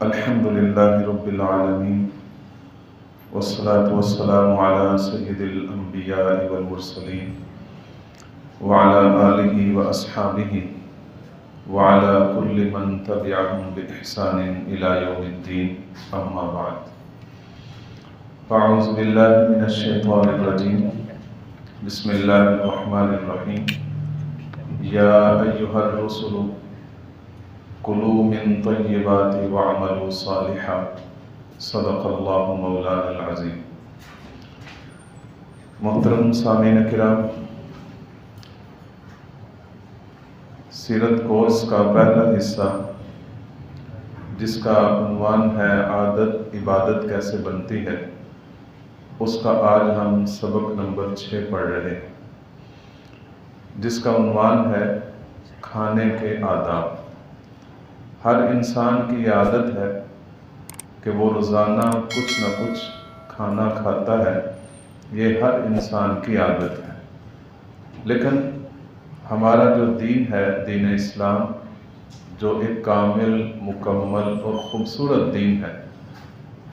الحمد لله رب العالمين والصلاة والسلام على سيد الأنبياء والمرسلين وعلى آله وأصحابه وعلى كل من تبعهم بإحسان إلى يوم الدين أما بعد فأعوذ بالله من الشيطان الرجيم بسم الله الرحمن الرحيم يا أيها الرسل كلوا من طيبات واعملوا صالحا صدق اللہ مولانا العظیم۔ محترم سامعین کرام، سیرت کورس کا پہلا حصہ جس کا عنوان ہے عادت عبادت کیسے بنتی ہے، اس کا آج ہم سبق نمبر 6 پڑھ رہے ہیں، جس کا عنوان ہے کھانے کے آداب۔ ہر انسان کی یہ عادت ہے کہ وہ روزانہ کچھ نہ کچھ کھانا کھاتا ہے، یہ ہر انسان کی عادت ہے، لیکن ہمارا جو دین ہے، دین اسلام، جو ایک کامل، مکمل اور خوبصورت دین ہے،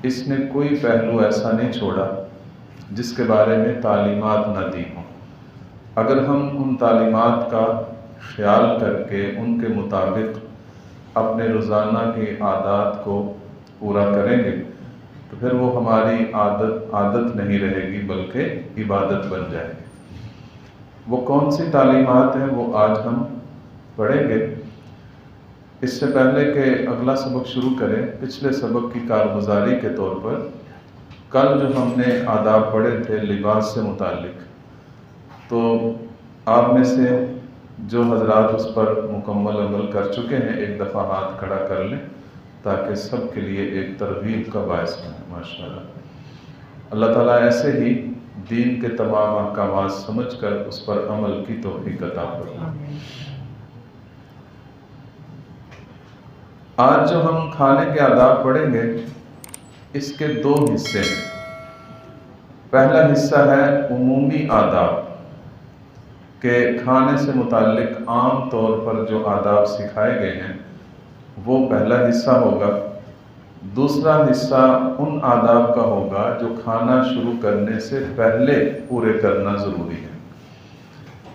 اس نے کوئی پہلو ایسا نہیں چھوڑا جس کے بارے میں تعلیمات نہ دی ہوں۔ اگر ہم ان تعلیمات کا خیال کر کے ان کے مطابق اپنے روزانہ کی عادات کو پورا کریں گے تو پھر وہ ہماری عادت نہیں رہے گی بلکہ عبادت بن جائے گی۔ وہ کون سی تعلیمات ہیں وہ آج ہم پڑھیں گے۔ اس سے پہلے کہ اگلا سبق شروع کریں، پچھلے سبق کی کارگزاری کے طور پر کل جو ہم نے آداب پڑھے تھے لباس سے متعلق، تو آپ میں سے جو حضرات اس پر مکمل عمل کر چکے ہیں ایک دفعہ ہاتھ کھڑا کر لیں تاکہ سب کے لیے ایک ترغیب کا باعث بنے۔ ماشاءاللہ، اللہ تعالیٰ ایسے ہی دین کے تمام احکامات سمجھ کر اس پر عمل کی توفیق عطا فرمائے۔ آج جو ہم کھانے کے آداب پڑھیں گے اس کے 2 حصے ہیں۔ پہلا حصہ ہے عمومی آداب، کہ کھانے سے متعلق عام طور پر جو آداب سکھائے گئے ہیں وہ پہلا حصہ ہوگا۔ دوسرا حصہ ان آداب کا ہوگا جو کھانا شروع کرنے سے پہلے پورے کرنا ضروری ہے۔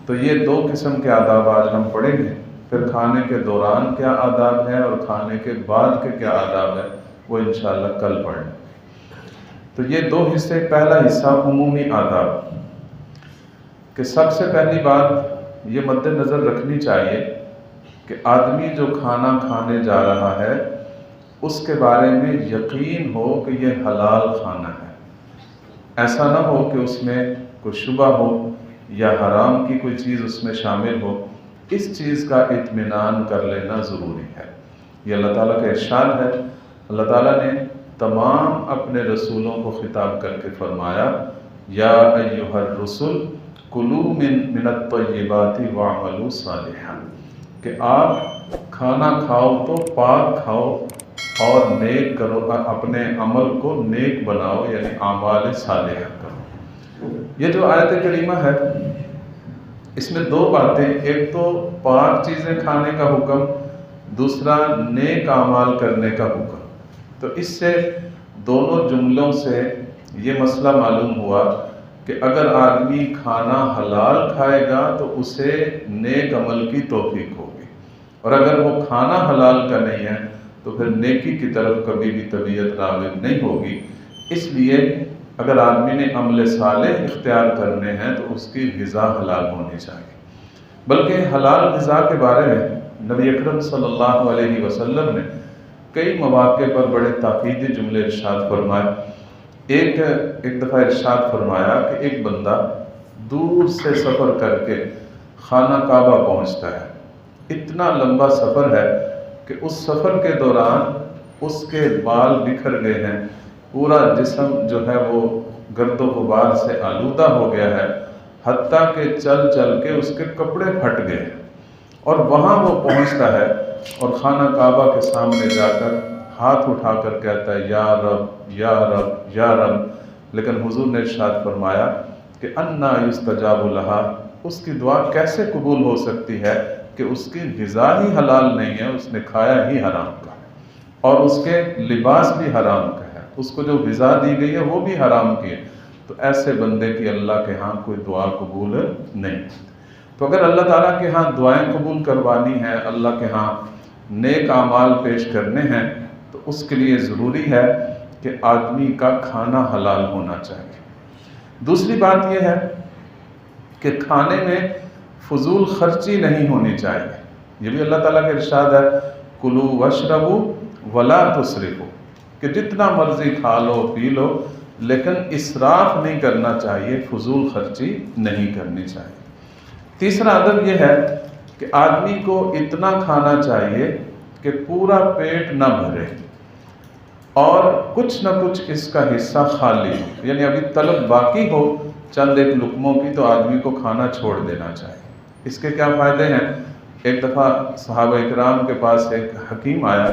تو یہ 2 قسم کے آداب آج ہم پڑھیں گے، پھر کھانے کے دوران کیا آداب ہیں اور کھانے کے بعد کے کیا آداب ہیں وہ انشاءاللہ کل پڑھیں۔ تو یہ 2 حصے، پہلا حصہ عمومی آداب، کہ سب سے پہلی بات یہ مد نظر رکھنی چاہیے کہ آدمی جو کھانا کھانے جا رہا ہے اس کے بارے میں یقین ہو کہ یہ حلال کھانا ہے۔ ایسا نہ ہو کہ اس میں کوئی شبہ ہو یا حرام کی کوئی چیز اس میں شامل ہو، اس چیز کا اطمینان کر لینا ضروری ہے۔ یہ اللہ تعالیٰ کا ارشاد ہے۔ اللہ تعالیٰ نے تمام اپنے رسولوں کو خطاب کر کے فرمایا، یا ایھا الرسل کلوا من الطیبات واعملوا صالحا، کہ آپ کھانا کھاؤ تو پاک کھاؤ اور نیک کرو، اپنے عمل کو نیک بناؤ، یعنی اعمال صالحہ کرو۔ یہ جو آیت کریمہ ہے اس میں 2 باتیں، ایک تو پاک چیزیں کھانے کا حکم، دوسرا نیک اعمال کرنے کا حکم۔ تو اس سے دونوں جملوں سے یہ مسئلہ معلوم ہوا کہ اگر آدمی کھانا حلال کھائے گا تو اسے نیک عمل کی توفیق ہوگی، اور اگر وہ کھانا حلال کا نہیں ہے تو پھر نیکی کی طرف کبھی بھی طبیعت راغب نہیں ہوگی۔ اس لیے اگر آدمی نے عمل صالح اختیار کرنے ہیں تو اس کی غذا حلال ہونی چاہیے۔ بلکہ حلال غذا کے بارے میں نبی اکرم صلی اللہ علیہ وسلم نے کئی مواقع پر بڑے تاکیدی جملے ارشاد فرمائے۔ ایک دفعہ ارشاد فرمایا کہ ایک بندہ دور سے سفر کر کے خانہ کعبہ پہنچتا ہے، اتنا لمبا سفر ہے کہ اس سفر کے دوران اس کے بال بکھر گئے ہیں، پورا جسم جو ہے وہ گرد و غبار سے آلودہ ہو گیا ہے، حتیٰ کہ چل چل کے اس کے کپڑے پھٹ گئے، اور وہاں وہ پہنچتا ہے اور خانہ کعبہ کے سامنے جا کر ہاتھ اٹھا کر کہتا ہے یا رب یا رب یا رب، لیکن حضور نے ارشاد فرمایا کہ انا یستجاب لہا، اس کی دعا کیسے قبول ہو سکتی ہے کہ اس کی غذا ہی حلال نہیں ہے، اس نے کھایا ہی حرام کا ہے، اور اس کے لباس بھی حرام کا ہے، اس کو جو غذا دی گئی ہے وہ بھی حرام کی ہے، تو ایسے بندے کی اللہ کے ہاں کوئی دعا قبول نہیں۔ تو اگر اللہ تعالیٰ کے ہاں دعائیں قبول کروانی ہیں، اللہ کے ہاں نیک اعمال پیش کرنے ہیں، تو اس کے لیے ضروری ہے کہ آدمی کا کھانا حلال ہونا چاہیے۔ دوسری بات یہ ہے کہ کھانے میں فضول خرچی نہیں ہونی چاہیے۔ یہ بھی اللہ تعالیٰ کا ارشاد ہے، کلوا واشربوا ولا تسرفوا، کہ جتنا مرضی کھا لو پی لو لیکن اسراف نہیں کرنا چاہیے، فضول خرچی نہیں کرنی چاہیے۔ تیسرا ادب یہ ہے کہ آدمی کو اتنا کھانا چاہیے کہ پورا پیٹ نہ بھرے اور کچھ نہ کچھ اس کا حصہ خالی ہو، یعنی ابھی طلب باقی ہو چند ایک لقموں کی تو آدمی کو کھانا چھوڑ دینا چاہیے۔ اس کے کیا فائدے ہیں؟ ایک دفعہ صحابہ اکرام کے پاس ایک حکیم آیا،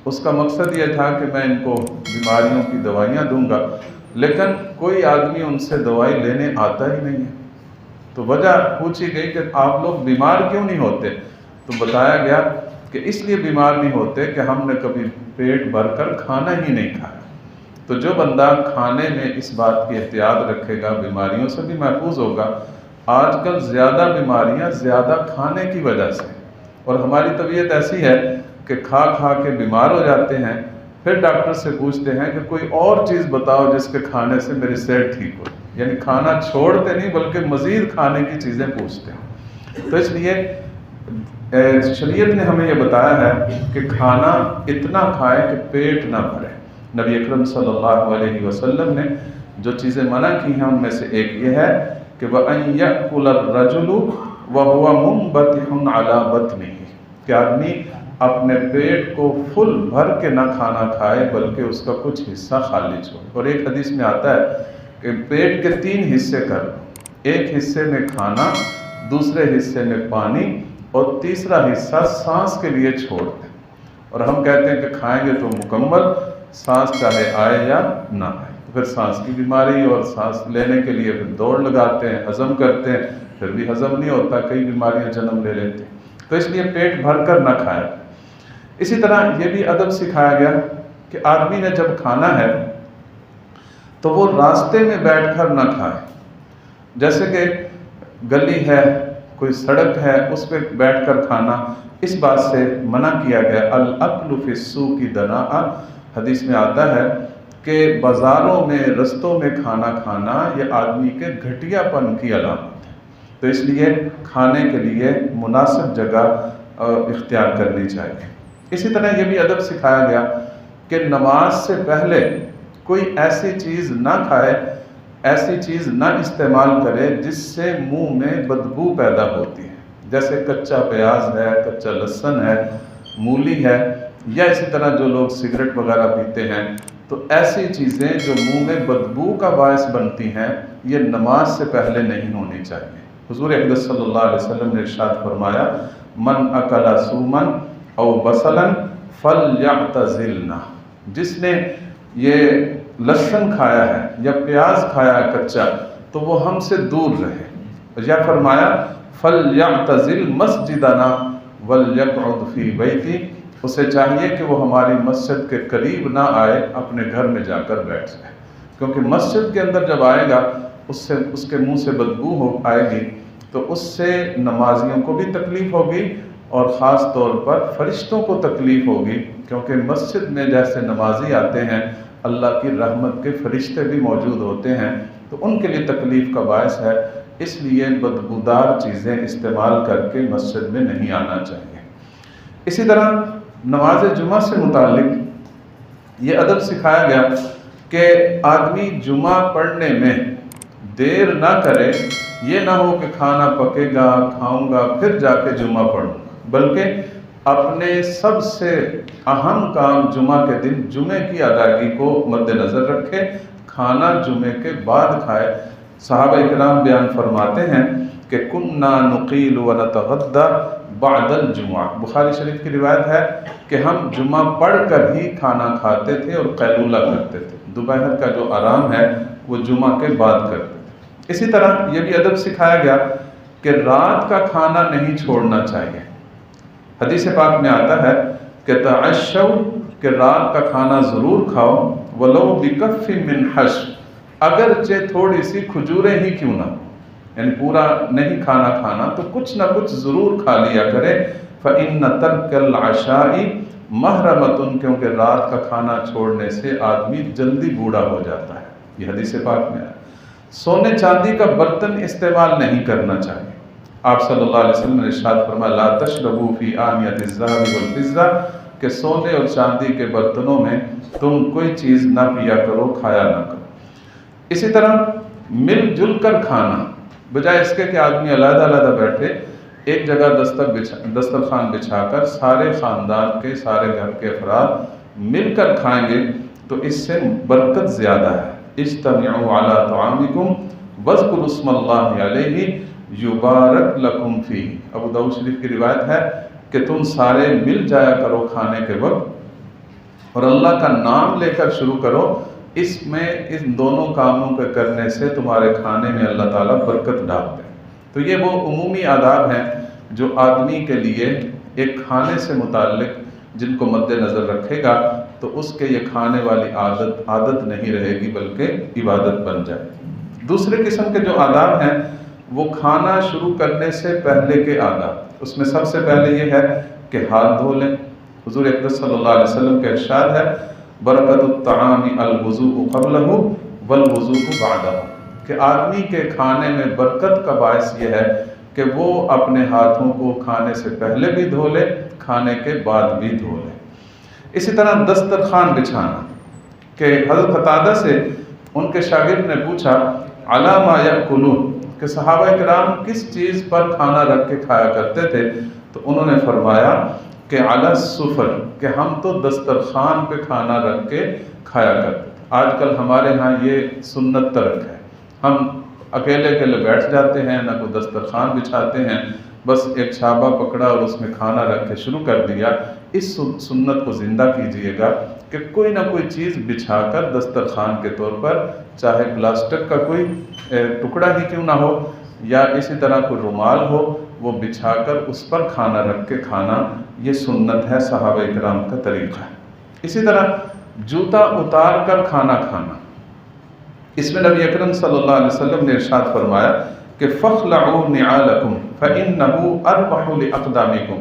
اس کا مقصد یہ تھا کہ میں ان کو بیماریوں کی دوائیاں دوں گا، لیکن کوئی آدمی ان سے دوائی لینے آتا ہی نہیں ہے۔ تو وجہ پوچھی گئی کہ آپ لوگ بیمار کیوں نہیں ہوتے؟ تو بتایا گیا کہ اس لیے بیمار نہیں ہوتے کہ ہم نے کبھی پیٹ بھر کر کھانا ہی نہیں کھایا۔ تو جو بندہ کھانے میں اس بات کی احتیاط رکھے گا بیماریوں سے بھی محفوظ ہوگا۔ آج کل زیادہ بیماریاں زیادہ کھانے کی وجہ سے، اور ہماری طبیعت ایسی ہے کہ کھا کھا کے بیمار ہو جاتے ہیں، پھر ڈاکٹر سے پوچھتے ہیں کہ کوئی اور چیز بتاؤ جس کے کھانے سے میری صحت ٹھیک ہو، یعنی کھانا چھوڑتے نہیں بلکہ مزید کھانے کی چیزیں پوچھتے ہیں۔ تو اس لیے شریعت نے ہمیں یہ بتایا ہے کہ کھانا اتنا کھائے کہ پیٹ نہ بھرے۔ نبی اکرم صلی اللہ علیہ وسلم نے جو چیزیں منع کی ہیں ان میں سے ایک یہ ہے کہ وَأَن يَأْكُلَ الرَّجُلُ وَهُوَ مُنبَطِحٌ عَلَى بَطْنِهِ، کہ آدمی اپنے پیٹ کو فل بھر کے نہ کھانا کھائے بلکہ اس کا کچھ حصہ خالی چھوڑے۔ اور ایک حدیث میں آتا ہے کہ پیٹ کے 3 حصے کر لو، ایک حصے میں کھانا، دوسرے حصے میں پانی، اور تیسرا حصہ سانس کے لیے چھوڑ دیں۔ اور ہم کہتے ہیں کہ کھائیں گے تو مکمل، سانس چاہے آئے یا نہ آئے، پھر سانس کی بیماری، اور سانس لینے کے لیے پھر دوڑ لگاتے ہیں، ہضم کرتے ہیں، پھر بھی ہضم نہیں ہوتا، کئی بیماریاں جنم لے لیتی ہیں۔ تو اس لیے پیٹ بھر کر نہ کھائے۔ اسی طرح یہ بھی ادب سکھایا گیا کہ آدمی نے جب کھانا ہے تو وہ راستے میں بیٹھ کر نہ کھائے، جیسے کہ گلی ہے، کوئی سڑک ہے، اس پہ بیٹھ کر کھانا، اس بات سے منع کیا گیا۔ الاکل فی السوق دناء، حدیث میں آتا ہے کہ بازاروں میں، رستوں میں کھانا کھانا یہ آدمی کے گھٹیا پن کی علامت ہے۔ تو اس لیے کھانے کے لیے مناسب جگہ اختیار کرنی چاہیے۔ اسی طرح یہ بھی ادب سکھایا گیا کہ نماز سے پہلے کوئی ایسی چیز نہ کھائے، ایسی چیز نہ استعمال کرے جس سے منہ میں بدبو پیدا ہوتی ہے، جیسے کچا پیاز ہے، کچا لہسن ہے، مولی ہے، یا اسی طرح جو لوگ سگریٹ وغیرہ پیتے ہیں، تو ایسی چیزیں جو منہ میں بدبو کا باعث بنتی ہیں یہ نماز سے پہلے نہیں ہونی چاہیے۔ حضور اقدس صلی اللہ علیہ وسلم نے ارشاد فرمایا، من اکل سومن او بصلا فلیعتزلنا، جس نے یہ لہسن کھایا ہے یا پیاز کھایا ہے کچا تو وہ ہم سے دور رہے۔ یا فرمایا فلیعتزل مسجدنا ولیقعد فی بیتی، اسے چاہیے کہ وہ ہماری مسجد کے قریب نہ آئے، اپنے گھر میں جا کر بیٹھ جائے، کیونکہ مسجد کے اندر جب آئے گا اس کے منہ سے بدبو آئے گی تو اس سے نمازیوں کو بھی تکلیف ہوگی اور خاص طور پر فرشتوں کو تکلیف ہوگی، کیونکہ مسجد میں جیسے نمازی آتے ہیں اللہ کی رحمت کے فرشتے بھی موجود ہوتے ہیں، تو ان کے لیے تکلیف کا باعث ہے، اس لیے بدبودار چیزیں استعمال کر کے مسجد میں نہیں آنا چاہیے۔ اسی طرح نماز جمعہ سے متعلق یہ ادب سکھایا گیا کہ آدمی جمعہ پڑھنے میں دیر نہ کرے، یہ نہ ہو کہ کھانا پکے گا، کھاؤں گا، پھر جا کے جمعہ پڑھوں، بلکہ اپنے سب سے اہم کام جمعہ کے دن جمعے کی ادائیگی کو مد نظر رکھے، کھانا جمعے کے بعد کھائے۔ صحابہ اکرام بیان فرماتے ہیں کہ کننا نقیل ونتغدی بعد الجمعہ، بخاری شریف کی روایت ہے کہ ہم جمعہ پڑھ کر ہی کھانا کھاتے تھے اور قیلولہ کرتے تھے، دوپہر کا جو آرام ہے وہ جمعہ کے بعد کرتے تھے۔ اسی طرح یہ بھی ادب سکھایا گیا کہ رات کا کھانا نہیں چھوڑنا چاہیے، حدیث پاک میں آتا ہے کہ تعشوا، کہ رات کا کھانا ضرور کھاؤ، ولو بکف من حش، اگرچہ تھوڑی سی کھجوریں ہی کیوں نہ ہو، یعنی پورا نہیں کھانا تو کچھ نہ کچھ ضرور کھا لیا کرے۔ فَإِنَّ تَرْكَ الْعَشَاءِ مَحْرَمَةٌ، کیونکہ رات کا کھانا چھوڑنے سے آدمی جلدی بوڑھا ہو جاتا ہے، یہ حدیث پاک میں ہے۔ سونے چاندی کا برتن استعمال نہیں کرنا چاہیے۔ آپ صلی اللہ علیہ وسلم نے ارشاد فرمایا لا تشربوا فی آنیۃ الذھب والفضہ، کہ سونے اور چاندی کے برتنوں میں تم کوئی چیز نہ پیا کرو، کھایا نہ کرو۔ اسی طرح مل جل کر کھانا، بجائے اس کے کہ آدمی علیحدہ علیحدہ بیٹھے، ایک جگہ دسترخوان بچھا کر سارے خاندان کے، سارے گھر کے افراد مل کر کھائیں گے تو اس سے برکت زیادہ ہے۔ اجتمعوا علی طعامکم واذکروا اسم اللہ علیہ یبارک لکم فیہ، ابو داؤد شریف کی روایت ہے کہ تم سارے مل جایا کرو کھانے کے وقت اور اللہ کا نام لے کر شروع کرو، اس میں ان دونوں کاموں کے کرنے سے تمہارے کھانے میں اللہ تعالیٰ برکت ڈالتے ہیں۔ تو یہ وہ عمومی آداب ہیں جو آدمی کے لیے ایک کھانے سے متعلق جن کو مد نظر رکھے گا تو اس کے یہ کھانے والی عادت نہیں رہے گی بلکہ عبادت بن جائے گی۔ دوسرے قسم کے جو آداب ہیں وہ کھانا شروع کرنے سے پہلے کے آداب، اس میں سب سے پہلے یہ ہے کہ ہاتھ دھو لیں۔ حضور اقدس صلی اللہ علیہ وسلم کا ارشاد ہے برکت الطعام الوضوء قبلہ والوضوء بعدہ، کہ آدمی کے کھانے میں برکت کا باعث یہ ہے کہ وہ اپنے ہاتھوں کو کھانے سے پہلے بھی دھو لے، کھانے کے بعد بھی دھو لے۔ اسی طرح دسترخوان بچھانا، کہ حضرت قتادہ سے ان کے شاگرد نے پوچھا علی ما یأکلون، کہ صحابہ کرام کس چیز پر کھانا رکھ کے کھایا کرتے تھے، تو انہوں نے فرمایا کہ علی السفر، کہ ہم تو دسترخوان پہ کھانا رکھ کے کھایا کرتے تھے۔ آج کل ہمارے ہاں یہ سنت ترک ہے، ہم اکیلے اکیلے بیٹھ جاتے ہیں، نہ کوئی دسترخوان بچھاتے ہیں، بس ایک چھابا پکڑا اور اس میں کھانا رکھ کے شروع کر دیا۔ اس سنت کو زندہ کیجئے گا کہ کوئی نہ کوئی چیز بچھا کر دسترخوان کے طور پر، چاہے پلاسٹک کا کوئی ٹکڑا ہی کیوں نہ ہو یا اسی طرح کوئی رومال ہو، وہ بچھا کر اس پر کھانا رکھ کے کھانا، یہ سنت ہے، صحابہ کرام کا طریقہ ہے۔ اسی طرح جوتا اتار کر کھانا کھانا، اس میں نبی اکرم صلی اللہ علیہ وسلم نے ارشاد فرمایا کہ فَاخْلَعُوا نِعَالَكُمْ فَإِنَّهُ أَرْبَحُ لِأَقْدَامِكُمْ،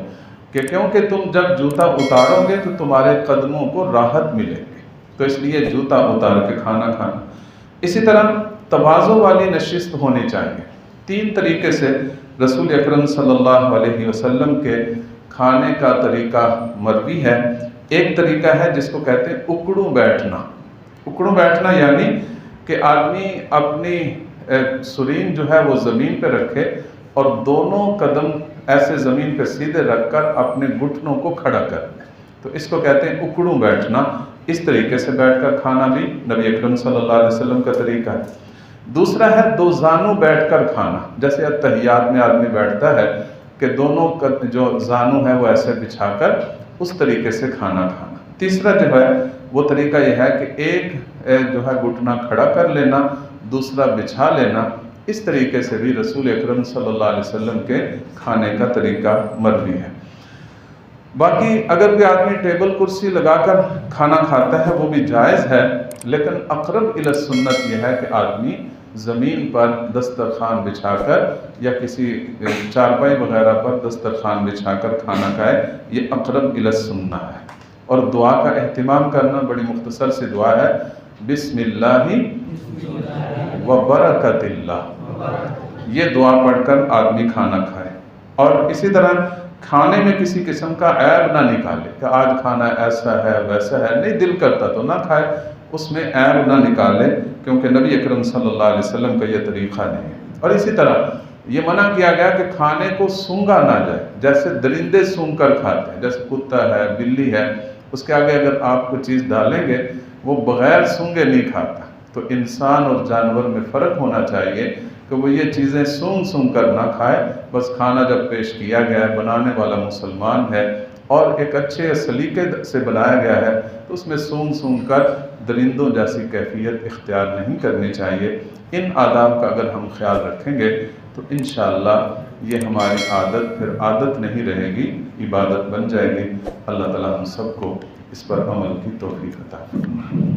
کہ کیونکہ تم جب جوتا اتارو گے تو تمہارے قدموں کو راحت ملے گی، تو اس لیے جوتا اتار کے کھانا کھانا۔ اسی طرح تواضع والی نشست ہونی چاہیے۔ 3 طریقے سے رسول اکرم صلی اللہ علیہ وسلم کے کھانے کا طریقہ مروی ہے۔ ایک طریقہ ہے جس کو کہتے ہیں اکڑوں بیٹھنا۔ اکڑوں بیٹھنا یعنی کہ آدمی اپنی سرین جو ہے وہ زمین پہ رکھے اور دونوں قدم ایسے زمین پہ سیدھے رکھ کر اپنے گھٹنوں کو کھڑا کر دیں، تو اس کو کہتے ہیں اکڑوں بیٹھنا۔ اس طریقے سے بیٹھ کر کھانا بھی نبی اکرم صلی اللہ علیہ وسلم کا طریقہ ہے۔ دوسرا ہے 2 زانوں بیٹھ کر کھانا، جیسے اتحیات میں آدمی بیٹھتا ہے کہ دونوں جو زانوں ہیں وہ ایسے بچھا کر اس طریقے سے کھانا کھانا۔ تیسرا جو ہے وہ طریقہ یہ ہے کہ ایک جو ہے گھٹنا کھڑا کر لینا، دوسرا بچھا لینا۔ اس طریقے سے بھی رسول اکرم صلی اللہ علیہ وسلم کے کھانے کا طریقہ مروی ہے۔ باقی اگر کوئی آدمی ٹیبل کرسی لگا کر کھانا کھاتا ہے وہ بھی جائز ہے، لیکن اقرب الی السنت یہ ہے کہ آدمی زمین پر دسترخوان بچھا کر یا کسی چارپائی وغیرہ پر دسترخوان بچھا کر کھانا کھائے، یہ اقرب الی السنہ ہے۔ اور دعا کا اہتمام کرنا، بڑی مختصر سی دعا ہے، بسم اللہ و برکت اللہ، یہ دعا پڑھ کر آدمی کھانا کھائے۔ اور اسی طرح کھانے میں کسی قسم کا عیب نہ نکالے کہ آج کھانا ایسا ہے ویسا ہے، نہیں دل کرتا تو نہ کھائے، اس میں عیب نہ نکالے، کیونکہ نبی اکرم صلی اللہ علیہ وسلم کا یہ طریقہ نہیں ہے۔ اور اسی طرح یہ منع کیا گیا کہ کھانے کو سونگا نہ جائے، جیسے درندے سونگ کر کھاتے ہیں، جیسے کتا ہے، بلی ہے، اس کے آگے اگر آپ کو چیز ڈالیں گے وہ بغیر سونگے نہیں کھاتا۔ تو انسان اور جانور میں فرق ہونا چاہیے کہ وہ یہ چیزیں سونگ سونگ کر نہ کھائے، بس کھانا جب پیش کیا گیا ہے، بنانے والا مسلمان ہے اور ایک اچھے سلیقے سے بنایا گیا ہے، تو اس میں سونگ سونگ کر درندوں جیسی کیفیت اختیار نہیں کرنی چاہیے۔ ان آداب کا اگر ہم خیال رکھیں گے تو انشاءاللہ یہ ہماری عادت پھر عادت نہیں رہے گی، عبادت بن جائے گی۔ اللہ تعالیٰ ہم سب کو اس پر عمل کی توفیق عطا فرمائے۔